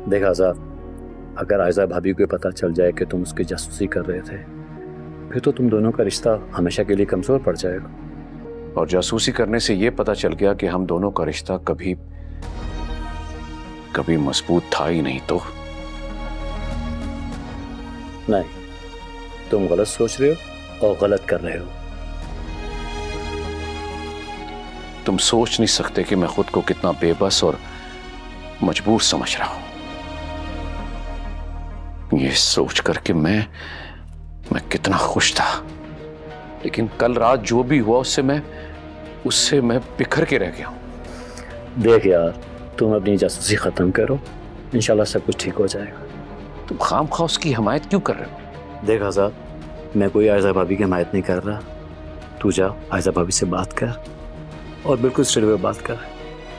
देख आज़ाद, अगर आयजा भाभी को पता चल जाए कि तुम उसकी जासूसी कर रहे थे, फिर तो तुम दोनों का रिश्ता हमेशा के लिए कमजोर पड़ जाएगा। और जासूसी करने से यह पता चल गया कि हम दोनों का रिश्ता कभी कभी मजबूत था ही नहीं। तो नहीं, तुम गलत सोच रहे हो और गलत कर रहे हो। तुम सोच नहीं सकते कि मैं खुद को कितना बेबस और मजबूर समझ रहा हूं। ये सोच कर कि मैं कितना खुश था, लेकिन कल रात जो भी हुआ उससे मैं बिखर के रह गया हूं। देख यार, तुम अपनी जासूसी खत्म करो, इंशाल्लाह सब कुछ ठीक हो जाएगा। तुम खामखा उसकी हिमायत क्यों कर रहे हो? देख आज़ाद, मैं कोई आयजा भाभी की हिमायत नहीं कर रहा। तू जा आयजा भाभी से बात कर और बिल्कुल स्ट्रेट वे बात कर,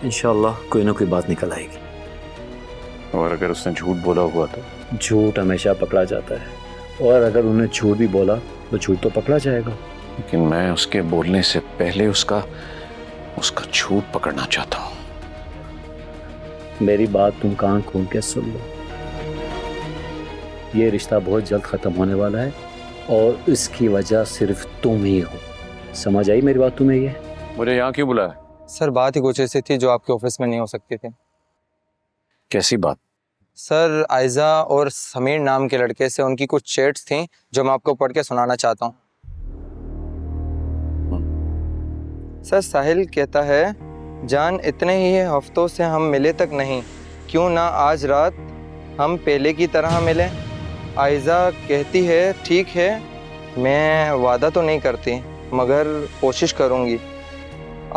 इंशाल्लाह कोई ना कोई बात निकल आएगी। और अगर उसने झूठ बोला हुआ तो? झूठ हमेशा पकड़ा जाता है, और अगर उन्हें झूठ भी बोला तो झूठ तो पकड़ा जाएगा। लेकिन मैं उसके बोलने से पहले उसका झूठ पकड़ना चाहता हूं। मेरी बात तुम कान खोल के सुन लो। ये रिश्ता बहुत जल्द खत्म होने वाला है और इसकी वजह सिर्फ तुम ही हो। समझ आई मेरी बात तुम्हें? ये मुझे यहाँ क्यों बुलाया? सर बात ही कुछ ऐसी थी जो आपके ऑफिस में नहीं हो सकती थी। कैसी बात? सर आयजा और समीर नाम के लड़के से उनकी कुछ चैट्स थी जो मैं आपको पढ़ के सुनाना चाहता हूँ। सर साहिल कहता है, जान इतने ही हफ्तों से हम मिले तक नहीं, क्यों ना आज रात हम पहले की तरह मिलें। आयजा कहती है ठीक है, मैं वादा तो नहीं करती मगर कोशिश करूँगी।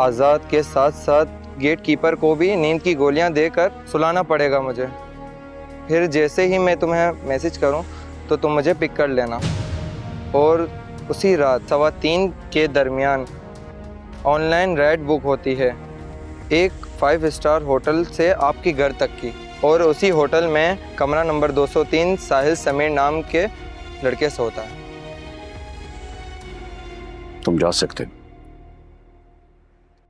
आज़ाद के साथ साथ गेट कीपर को भी नींद की गोलियां देकर सुलाना पड़ेगा मुझे। फिर जैसे ही मैं तुम्हें मैसेज करूं तो तुम मुझे पिक कर लेना। और उसी रात 3:15 के दरमियान ऑनलाइन राइड बुक होती है एक 5 स्टार होटल से आपके घर तक की, और उसी होटल में कमरा नंबर 203 साहिल समीर नाम के लड़के से होता है। तुम जा सकते हो।